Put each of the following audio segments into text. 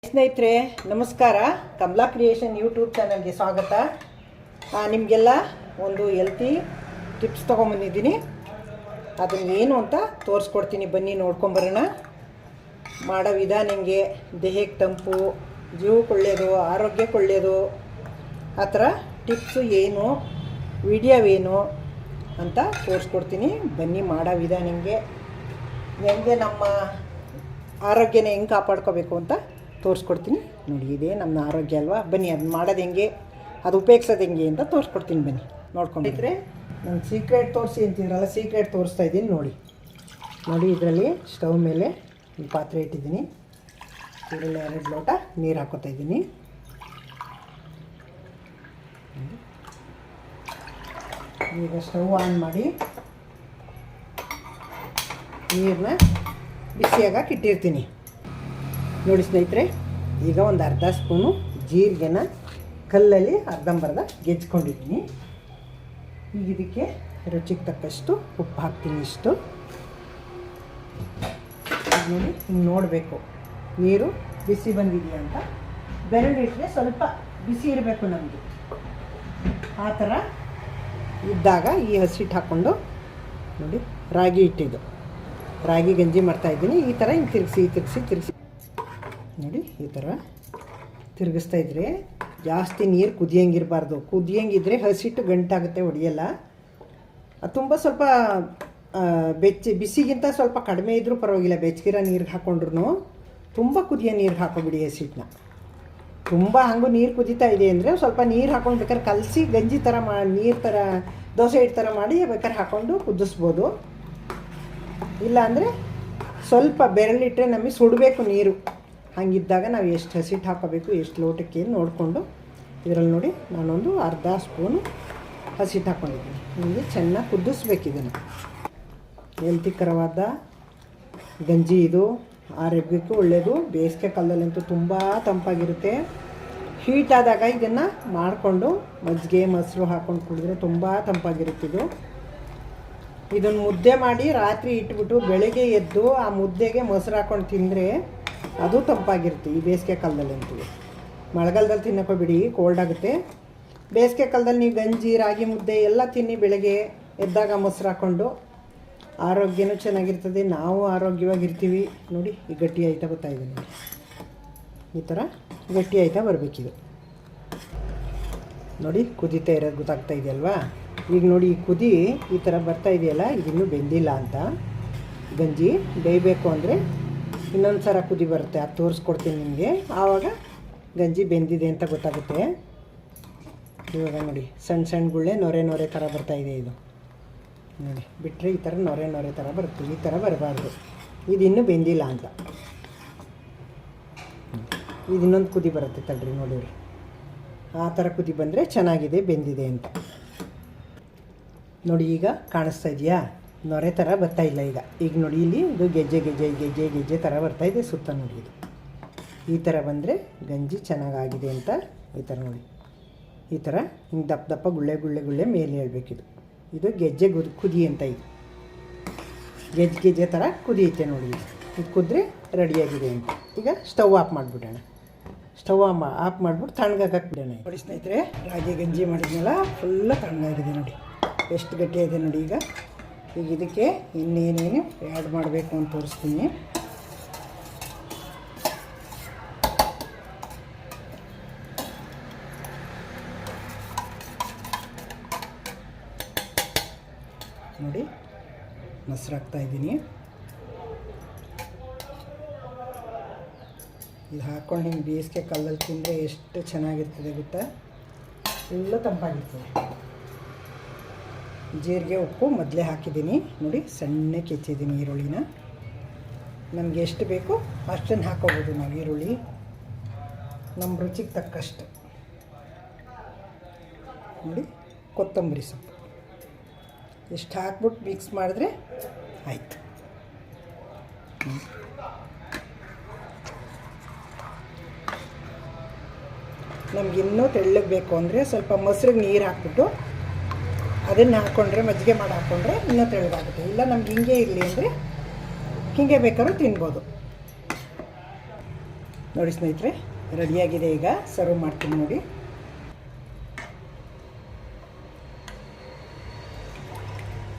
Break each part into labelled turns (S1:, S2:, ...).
S1: ಸ್ನೇಹಿತರೆ ನಮಸ್ಕಾರ. Kamala creation YouTube ಚಾನಲ್ಗೆ ಸ್ವಾಗತ. ನಿಮಗೆಲ್ಲ ಒಂದು ಹೆಲ್ತಿ ಟಿಪ್ಸ್ ತೊಗೊಂಬಂದಿದ್ದೀನಿ. ಅದನ್ನು ಏನು ಅಂತ ತೋರಿಸ್ಕೊಡ್ತೀನಿ, ಬನ್ನಿ ನೋಡ್ಕೊಂಬರೋಣ. ಮಾಡೋ ವಿಧಾನ ಹೆಂಗೆ, ದೇಹಕ್ಕೆ ತಂಪು, ಜೀವಕ್ಕೆ ಒಳ್ಳೆಯದು, ಆರೋಗ್ಯಕ್ಕೆ ಒಳ್ಳೆಯದು, ಆ ಥರ ಟಿಪ್ಸು ಏನು, ವಿಡಿಯೋವೇನು ಅಂತ ತೋರಿಸ್ಕೊಡ್ತೀನಿ. ಬನ್ನಿ ಮಾಡೋ ವಿಧಾನ ಹೆಂಗೆ ನಮ್ಮ ಆರೋಗ್ಯನ ಹೆಂಗೆ ಕಾಪಾಡ್ಕೋಬೇಕು ಅಂತ ತೋರಿಸ್ಕೊಡ್ತೀನಿ. ನೋಡಿ, ಇದೇ ನಮ್ಮ ಆರೋಗ್ಯ ಅಲ್ವಾ. ಬನ್ನಿ ಅದನ್ನ ಮಾಡೋದು ಹೆಂಗೆ, ಅದು ಉಪಯೋಗಿಸೋದು ಹೆಂಗೆ ಅಂತ ತೋರಿಸ್ಕೊಡ್ತೀನಿ. ಬನ್ನಿ ನೋಡ್ಕೊಂಡಿದ್ರೆ. ನಾನು ಸೀಕ್ರೆಟ್ ತೋರಿಸಿ ಅಂತಿದ್ರಲ್ಲ, ಸೀಕ್ರೆಟ್ ತೋರಿಸ್ತಾ ಇದ್ದೀನಿ. ನೋಡಿ ಇದರಲ್ಲಿ ಸ್ಟವ್ ಮೇಲೆ ಈ ಪಾತ್ರೆ ಇಟ್ಟಿದ್ದೀನಿ. ಇದರಲ್ಲಿ 2 ಲೋಟ ನೀರು ಹಾಕೋತಾ ಇದ್ದೀನಿ. ಈಗ ಸ್ಟವ್ ಆನ್ ಮಾಡಿ ನೀರನ್ನ ಬಿಸಿಯಾಗಕ್ಕೆ ಇಟ್ಟಿರ್ತೀನಿ. ನೋಡಿ ಸ್ನೇಹಿತರೆ, ಈಗ ಒಂದು ಅರ್ಧ ಸ್ಪೂನು ಜೀರಿಗೆನ ಕಲ್ಲಲ್ಲಿ ಅರ್ಧಂಬರ್ಧ ಗೆಜ್ಕೊಂಡಿದ್ದೀನಿ. ಈಗ ಇದಕ್ಕೆ ರುಚಿಗೆ ತಕ್ಕಷ್ಟು ಉಪ್ಪು ಹಾಕ್ತೀನಿ. ಇಷ್ಟು ನೋಡಿ, ಹಿಂಗೆ ನೋಡಬೇಕು ನೀರು ಬಿಸಿ ಬಂದಿದೆಯಾ ಅಂತ. ಬೆರಳಿಟ್ಟರೆ ಸ್ವಲ್ಪ ಬಿಸಿ ಇರಬೇಕು ನಮಗೆ. ಆ ಥರ ಇದ್ದಾಗ ಈ ಹಸಿಟ್ಟು ಹಾಕ್ಕೊಂಡು, ನೋಡಿ ರಾಗಿ ಹಿಟ್ಟಿದ್ದು ರಾಗಿ ಗಂಜಿ ಮಾಡ್ತಾಯಿದ್ದೀನಿ. ಈ ಥರ ಹಿಂಗೆ ತಿರುಗಿಸಿ ನೋಡಿ, ಈ ಥರ ತಿರುಗಿಸ್ತಾ ಇದ್ರೆ ಜಾಸ್ತಿ ನೀರು ಕುದಿಯಂಗಿರಬಾರ್ದು. ಕುದಿಯಂಗಿದ್ರೆ ಹಸಿಟ್ಟು ಗಂಟಾಗುತ್ತೆ, ಹೊಡೆಯಲ್ಲ. ಅದು ತುಂಬ ಸ್ವಲ್ಪ ಬಿಸಿಗಿಂತ ಸ್ವಲ್ಪ ಕಡಿಮೆ ಇದ್ದರೂ ಪರವಾಗಿಲ್ಲ. ಬೆಚ್ಚಗಿರೋ ನೀರಿಗೆ ಹಾಕ್ಕೊಂಡ್ರು ತುಂಬ ಕುದಿಯೋ ನೀರಿಗೆ ಹಾಕೋಬಿಡಿ ಹಸಿಟ್ಟನ್ನ. ತುಂಬ ಹಂಗೂ ನೀರು ಕುದೀತಾ ಇದೆ ಅಂದರೆ ಸ್ವಲ್ಪ ನೀರು ಹಾಕೊಂಡು ಬೇಕಾದ್ರೆ ಕಲಸಿ ಗಂಜಿ ಥರ ನೀರು ಥರ ದೋಸೆ ಹಿಟ್ಟು ಥರ ಮಾಡಿ ಬೇಕಾದ್ರೆ ಹಾಕ್ಕೊಂಡು ಕುದಿಸ್ಬೋದು. ಇಲ್ಲ ಅಂದರೆ ಸ್ವಲ್ಪ ಬೆರಳಿಟ್ಟರೆ ನಮಗೆ ಸುಡಬೇಕು ನೀರು. ಹಾಗಿದ್ದಾಗ ನಾವು ಎಷ್ಟು ಹಸಿಟ್ಟು ಹಾಕೋಬೇಕು, ಎಷ್ಟು ಲೋಟಕ್ಕೆ ನೋಡಿಕೊಂಡು ಇದರಲ್ಲಿ ನೋಡಿ ನಾನೊಂದು ಅರ್ಧ ಸ್ಪೂನು ಹಸಿಟ್ಟು ಹಾಕ್ಕೊಂಡಿದ್ದೀನಿ. ನಿಮಗೆ ಚೆನ್ನಾಗಿ ಕುದಿಸ್ಬೇಕು. ಇದನ್ನು ಹೆಲ್ತಿಕರವಾದ ಗಂಜಿ ಇದು. ಆರೋಗ್ಯಕ್ಕೂ ಒಳ್ಳೆಯದು. ಬೇಸಿಗೆ ಕಾಲದಲ್ಲಂತೂ ತುಂಬ ತಂಪಾಗಿರುತ್ತೆ. ಹೀಟ್ ಆದಾಗ ಇದನ್ನು ಮಾಡಿಕೊಂಡು ಮಜ್ಜಿಗೆ ಮೊಸರು ಹಾಕ್ಕೊಂಡು ಕುಡಿದ್ರೆ ತುಂಬ ತಂಪಾಗಿರುತ್ತಿದ್ದು. ಇದನ್ನು ಮುದ್ದೆ ಮಾಡಿ ರಾತ್ರಿ ಇಟ್ಬಿಟ್ಟು ಬೆಳಗ್ಗೆ ಎದ್ದು ಆ ಮುದ್ದೆಗೆ ಮೊಸರು ಹಾಕ್ಕೊಂಡು ತಿಂದರೆ ಅದು ತಂಪಾಗಿರುತ್ತೆ. ಈ ಬೇಸಿಗೆ ಕಾಲದಲ್ಲಿ ಅಂತೀವಿ. ಮಳೆಗಾಲದಲ್ಲಿ ತಿನ್ನೋಕೋಬಿಡಿ, ಕೋಲ್ಡ್ ಆಗುತ್ತೆ. ಬೇಸಿಗೆ ಕಾಲದಲ್ಲಿ ನೀವು ಗಂಜಿ ರಾಗಿ ಮುದ್ದೆ ಎಲ್ಲ ತಿನ್ನಿ. ಬೆಳಗ್ಗೆ ಎದ್ದಾಗ ಮೊಸರು ಹಾಕ್ಕೊಂಡು ಆರೋಗ್ಯನೂ ಚೆನ್ನಾಗಿರ್ತದೆ, ನಾವು ಆರೋಗ್ಯವಾಗಿರ್ತೀವಿ. ನೋಡಿ, ಈ ಗಟ್ಟಿ ಆಯ್ತಾ ಗೊತ್ತಾಯಿದೆ. ನೋಡಿ, ಈ ಥರ ಗಟ್ಟಿ ಆಯ್ತಾ ಬರಬೇಕಿದು. ನೋಡಿ ಕುದೀತಾ ಇರೋದು ಗೊತ್ತಾಗ್ತಾ ಇದೆಯಲ್ವಾ. ಈಗ ನೋಡಿ, ಈ ಕುದಿ ಈ ಥರ ಬರ್ತಾ ಇದೆಯಲ್ಲ, ಇದಿನ್ನೂ ಬೆಂದಿಲ್ಲ ಅಂತ. ಗಂಜಿ ಬೇಯಬೇಕು ಅಂದರೆ ಇನ್ನೊಂದು ಸಲ ಕುದಿ ಬರುತ್ತೆ. ಅದು ತೋರಿಸ್ಕೊಡ್ತೀನಿ ನಿಮಗೆ. ಆವಾಗ ಗಂಜಿ ಬೆಂದಿದೆ ಅಂತ ಗೊತ್ತಾಗುತ್ತೆ. ಇವಾಗ ನೋಡಿ, ಸಣ್ಣ ಗುಳ್ಳೆ ನೊರೆ ಥರ ಬರ್ತಾಯಿದೆ. ಇದು ನೋಡಿ, ಬಿಟ್ಟರೆ ಈ ಥರ ನೊರೆ ಥರ ಬರುತ್ತೆ. ಈ ಥರ ಬರಬಾರ್ದು. ಇದು ಇನ್ನೂ ಬೆಂದಿಲ್ಲ ಅಂತ. ಇದು ಇನ್ನೊಂದು ಕುದಿ ಬರುತ್ತೆ ತಡ್ರಿ, ನೋಡಿರಿ. ಆ ಥರ ಕುದಿ ಬಂದರೆ ಚೆನ್ನಾಗಿದೆ, ಬೆಂದಿದೆ ಅಂತ. ನೋಡಿ, ಈಗ ಕಾಣಿಸ್ತಾ ಇದೆಯಾ? ನೊರೆ ಥರ ಬರ್ತಾಯಿಲ್ಲ ಈಗ ನೋಡಿ, ಇಲ್ಲಿ ಇದು ಗೆಜ್ಜೆ ಥರ ಬರ್ತಾಯಿದೆ ಸುತ್ತ. ನೋಡಿ, ಇದು ಈ ಥರ ಬಂದರೆ ಗಂಜಿ ಚೆನ್ನಾಗಾಗಿದೆ ಅಂತ. ಈ ಥರ ನೋಡಿ, ಈ ಥರ ಹಿಂಗೆ ದಪ್ಪ ಗುಳ್ಳೆ ಮೇಲೆ ಹೇಳ್ಬೇಕಿದು. ಇದು ಗೆಜ್ಜೆ ಕುದಿ ಅಂತ. ಇದು ಗೆಜ್ಜೆ ಥರ ಕುದಿಯುತ್ತೆ ನೋಡಿ. ಇದು ಕುದ್ರೆ ರೆಡಿಯಾಗಿದೆ ಅಂತ. ಈಗ ಸ್ಟವ್ ಆಫ್ ಮಾಡಿಬಿಡೋಣ. ಸ್ಟವ್ ಆಫ್ ಮಾಡಿಬಿಟ್ಟು ತಣ್ಣಗಾಕಕ್ಕೆ ಬಿಡೋಣ. ನೋಡಿ ಸ್ನೇಹಿತರೆ, ರಾಗಿ ಗಂಜಿ ಮಾಡಿದ್ಮೇಲೆ ಫುಲ್ಲ ತಣ್ಣಗಾಗಿದೆ. ನೋಡಿ ಎಷ್ಟು ಗಟ್ಟಿಯಾಗಿದೆ ನೋಡಿ. ಈಗ ಇದಕ್ಕೆ ಇನ್ನೇನೇನು ಆ್ಯಡ್ ಮಾಡಬೇಕು ಅಂತ ತೋರಿಸ್ತೀನಿ. ನೋಡಿ, ಮೊಸರು ಹಾಕ್ತಾಯಿದ್ದೀನಿ. ಇದು ಹಾಕ್ಕೊಂಡು ಹಿಂಗೆ ಬೇಸಿಗೆ ಕಾಲದಲ್ಲಿ ತಿಂದರೆ ಎಷ್ಟು ಚೆನ್ನಾಗಿರ್ತದೆ ಗೊತ್ತಾ. ಫುಲ್ಲು ತಂಪಾಗಿರ್ತದೆ. ಜೀರಿಗೆ ಉಪ್ಪು ಮೊದಲೇ ಹಾಕಿದ್ದೀನಿ. ನೋಡಿ, ಸಣ್ಣಕ್ಕೆ ಹೆಚ್ಚಿದ್ದೀನಿ ಈರುಳ್ಳಿನ. ನಮಗೆ ಎಷ್ಟು ಬೇಕು ಅಷ್ಟನ್ನು ಹಾಕೋಬೋದು ನಾವು. ಈರುಳ್ಳಿ ನಮ್ಮ ರುಚಿಗೆ ತಕ್ಕಷ್ಟು. ನೋಡಿ, ಕೊತ್ತಂಬರಿ ಸೊಪ್ಪು ಎಷ್ಟು ಹಾಕ್ಬಿಟ್ಟು ಮಿಕ್ಸ್ ಮಾಡಿದ್ರೆ ಆಯಿತು. ನಮಗಿನ್ನೂ ತೆಳ್ಳಗೆ ಬೇಕು ಅಂದರೆ ಸ್ವಲ್ಪ ಮೊಸರಿಗೆ ನೀರು ಹಾಕ್ಬಿಟ್ಟು ಅದನ್ನು ಹಾಕ್ಕೊಂಡ್ರೆ, ಮಜ್ಜಿಗೆ ಮಾಡಿ ಹಾಕ್ಕೊಂಡ್ರೆ ಇನ್ನೂ ತೆಳ್ಳಗಾಗುತ್ತೆ. ಇಲ್ಲ ನಮ್ಗೆ ಹಿಂಗೆ ಇರಲಿ ಅಂದರೆ ಹಿಂಗೆ ಬೇಕಾದ್ರೂ ತಿನ್ಬೋದು. ನೋಡಿ ಸ್ನೇಹಿತರೆ, ರೆಡಿಯಾಗಿದೆ. ಈಗ ಸರ್ವ್ ಮಾಡ್ತೀನಿ ನೋಡಿ.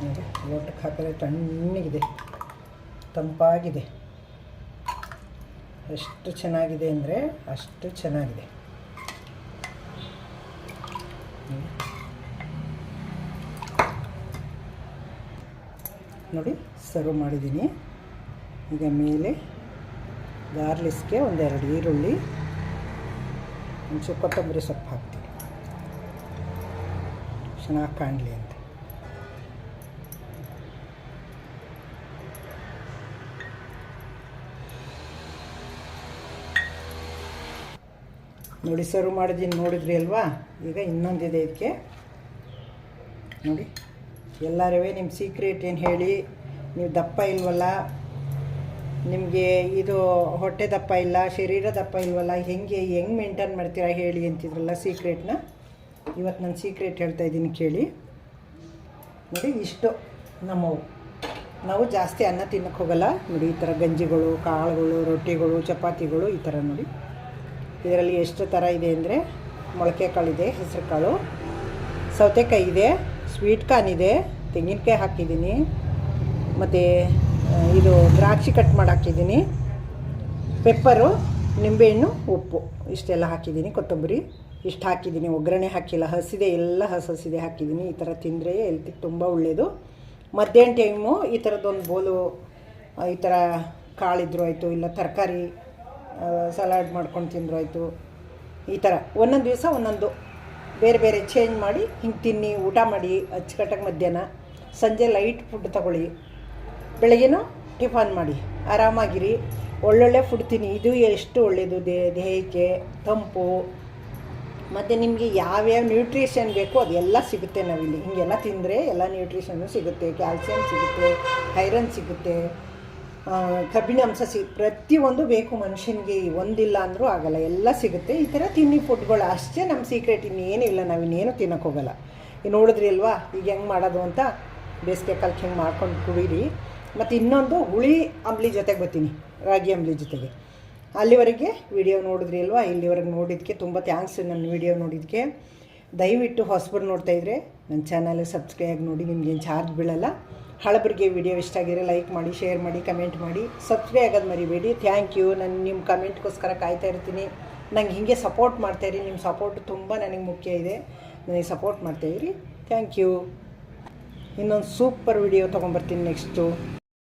S1: ನೋಡಿ, ಲೋಟಕ್ಕೆ ಹಾಕಿದ್ರೆ ತಣ್ಣಗಿದೆ, ತಂಪಾಗಿದೆ. ಎಷ್ಟು ಚೆನ್ನಾಗಿದೆ ಅಂದರೆ ಅಷ್ಟು ಚೆನ್ನಾಗಿದೆ. ನೋಡಿ, ಸರ್ವ್ ಮಾಡಿದ್ದೀನಿ. ಈಗ ಮೇಲೆ ಗಾರ್ಲಿಕ್ಸ್ಗೆ ಒಂದೆರಡು ಈರುಳ್ಳಿ, ಒಂಚೂರು ಕೊತ್ತಂಬರಿ ಸೊಪ್ಪು ಹಾಕ್ತೀನಿ, ಚೆನ್ನಾಗಿ ಕಾಣಲಿ ಅಂತ. ನೋಡಿ, ಸರ್ವ್ ಮಾಡಿದ್ದೀನಿ, ನೋಡಿದ್ರಿ ಅಲ್ವಾ. ಈಗ ಇನ್ನೊಂದಿದೆ ಇದಕ್ಕೆ. ನೋಡಿ, ಎಲ್ಲರೂ ನಿಮ್ಮ ಸೀಕ್ರೆಟ್ ಏನು ಹೇಳಿ, ನೀವು ದಪ್ಪ ಇಲ್ವಲ್ಲ, ನಿಮಗೆ ಇದು ಹೊಟ್ಟೆ ದಪ್ಪ ಇಲ್ಲ, ಶರೀರ ದಪ್ಪ ಇಲ್ವಲ್ಲ, ಹೆಂಗೆ ಮೇಂಟೈನ್ ಮಾಡ್ತೀರಾ ಹೇಳಿ ಅಂತಿದ್ರಲ್ಲ ಸೀಕ್ರೆಟ್ನ. ಇವತ್ತು ನಾನು ಸೀಕ್ರೆಟ್ ಹೇಳ್ತಾಯಿದ್ದೀನಿ ಕೇಳಿ. ನೋಡಿ, ಇಷ್ಟು ನಾವು ಜಾಸ್ತಿ ಅನ್ನ ತಿನ್ನಕ್ಕೆ ಹೋಗಲ್ಲ. ನೋಡಿ, ಈ ಥರ ಗಂಜಿಗಳು, ಕಾಳುಗಳು, ರೊಟ್ಟಿಗಳು, ಚಪಾತಿಗಳು, ಈ ಥರ ನೋಡಿ. ಇದರಲ್ಲಿ ಎಷ್ಟು ಥರ ಇದೆ ಅಂದರೆ, ಮೊಳಕೆ ಕಾಳಿದೆ, ಹೆಸರು ಕಾಳು, ಸೌತೆಕಾಯಿ ಇದೆ, ಸ್ವೀಟ್ ಕಾರ್ನ್ ಇದೆ, ತೆಂಗಿನಕಾಯಿ ಹಾಕಿದ್ದೀನಿ, ಮತ್ತು ಇದು ದ್ರಾಕ್ಷಿ ಕಟ್ ಮಾಡಿ ಹಾಕಿದ್ದೀನಿ, ಪೆಪ್ಪರು, ನಿಂಬೆಹಣ್ಣು, ಉಪ್ಪು ಇಷ್ಟೆಲ್ಲ ಹಾಕಿದ್ದೀನಿ, ಕೊತ್ತಂಬರಿ ಇಷ್ಟು ಹಾಕಿದ್ದೀನಿ. ಒಗ್ಗರಣೆ ಹಾಕಿಲ್ಲ, ಹಸಿದೆ, ಎಲ್ಲ ಹಸಿದೆ ಹಾಕಿದ್ದೀನಿ. ಈ ಥರ ತಿಂದರೆ ಹೆಲ್ತಿಗೆ ತುಂಬ ಒಳ್ಳೆಯದು. ಮಧ್ಯಾಹ್ನ ಟೈಮು ಈ ಥರದ್ದೊಂದು ಬೋಲು, ಈ ಥರ ಕಾಳಿದ್ರು ಆಯಿತು, ಇಲ್ಲ ತರಕಾರಿ ಸಲಾಡ್ ಮಾಡ್ಕೊಂಡು ತಿಂದರೂ ಆಯಿತು. ಈ ಥರ ಒಂದೊಂದು ದಿವಸ ಒಂದೊಂದು ಬೇರೆ ಬೇರೆ ಚೇಂಜ್ ಮಾಡಿ ಹಿಂಗೆ ತಿನ್ನಿ, ಊಟ ಮಾಡಿ ಅಚ್ಚುಕಟ್ಟಾಗಿ. ಮಧ್ಯಾಹ್ನ ಸಂಜೆ ಲೈಟ್ ಫುಡ್ ತಗೊಳ್ಳಿ, ಬೆಳಗ್ಗೆನೂ ಟಿಫನ್ ಮಾಡಿ, ಆರಾಮಾಗಿರಿ. ಒಳ್ಳೊಳ್ಳೆ ಫುಡ್ ತಿನ್ನಿ. ಇದು ಎಷ್ಟು ಒಳ್ಳೆಯದು ದೇಹಕ್ಕೆ, ತಂಪು. ಮತ್ತು ನಿಮಗೆ ಯಾವ್ಯಾವ ನ್ಯೂಟ್ರಿಷನ್ ಬೇಕೋ ಅದೆಲ್ಲ ಸಿಗುತ್ತೆ ನಾವಿಲ್ಲಿ. ಹೀಗೆಲ್ಲ ತಿಂದರೆ ಎಲ್ಲ ನ್ಯೂಟ್ರಿಷನ್ನು ಸಿಗುತ್ತೆ. ಕ್ಯಾಲ್ಸಿಯಂ ಸಿಗುತ್ತೆ, ಐರನ್ ಸಿಗುತ್ತೆ, ಕಬ್ಬಿಣಾಂಶ ಪ್ರತಿಯೊಂದು ಬೇಕು ಮನುಷ್ಯನಿಗೆ. ಒಂದಿಲ್ಲ ಅಂದರೂ ಆಗಲ್ಲ, ಎಲ್ಲ ಸಿಗುತ್ತೆ. ಈ ಥರ ತಿನ್ನಿ ಫುಡ್ಗಳು ಅಷ್ಟೇ ನಮ್ಮ ಸೀಕ್ರೆಟ್, ಇನ್ನೇನಿಲ್ಲ. ನಾವಿನ್ನೇನು ತಿನ್ನೋಕೆ ಹೋಗಲ್ಲ. ಈಗ ನೋಡಿದ್ರಿ ಅಲ್ವಾ ಈಗ ಹೆಂಗೆ ಮಾಡೋದು ಅಂತ. ಬೇಸಿಗೆ ಕಾಲಕ್ಕೆ ಹಿಂಗೆ ಮಾಡ್ಕೊಂಡು ಕುಡೀರಿ. ಮತ್ತು ಇನ್ನೊಂದು ಹುಳಿ ಅಂಬ್ಲಿ ಜೊತೆಗೆ ಬರ್ತೀನಿ, ರಾಗಿ ಅಂಬ್ಲಿ ಜೊತೆಗೆ. ಅಲ್ಲಿವರೆಗೆ ವಿಡಿಯೋ ನೋಡಿದ್ರಿ ಅಲ್ವಾ, ಇಲ್ಲಿವರೆಗೆ ನೋಡಿದ್ದಕ್ಕೆ ತುಂಬ ಥ್ಯಾಂಕ್ಸ್. ನನ್ನ ವಿಡಿಯೋ ನೋಡಿದ್ದಕ್ಕೆ ದಯವಿಟ್ಟು ಹೊಸಬರು ನೋಡ್ತಾಯಿದ್ರೆ ನನ್ನ ಚಾನಲ್ ಸಬ್ಸ್ಕ್ರೈಬ್ ನೋಡಿ, ನಿಮಗೇನು ಚಾರ್ಜ್ ಬೀಳಲ್ಲ. ಹಳಬರಿಗೆ ವಿಡಿಯೋ ಇಷ್ಟ ಆಗಿರೋ ಲೈಕ್ ಮಾಡಿ, ಶೇರ್ ಮಾಡಿ, ಕಮೆಂಟ್ ಮಾಡಿ, ಸಬ್ಸ್ಕ್ರೈಬ್ ಆಗೋದು ಮರಿಬೇಡಿ. Thank you. ನಾನು ನಿಮ್ಮ ಕಮೆಂಟ್ಗೋಸ್ಕರ ಕಾಯ್ತಾ ಇರ್ತೀನಿ. ನಂಗೆ ಹೀಗೆ ಸಪೋರ್ಟ್ ಮಾಡ್ತಾಯಿರಿ. ನಿಮ್ಮ ಸಪೋರ್ಟು ತುಂಬ ನನಗೆ ಮುಖ್ಯ ಇದೆ. ನನಗೆ ಸಪೋರ್ಟ್ ಮಾಡ್ತಾಯಿರಿ. Thank you. ಇನ್ನೊಂದು ಸೂಪರ್ ವಿಡಿಯೋ ತೊಗೊಂಬರ್ತೀನಿ ನೆಕ್ಸ್ಟು.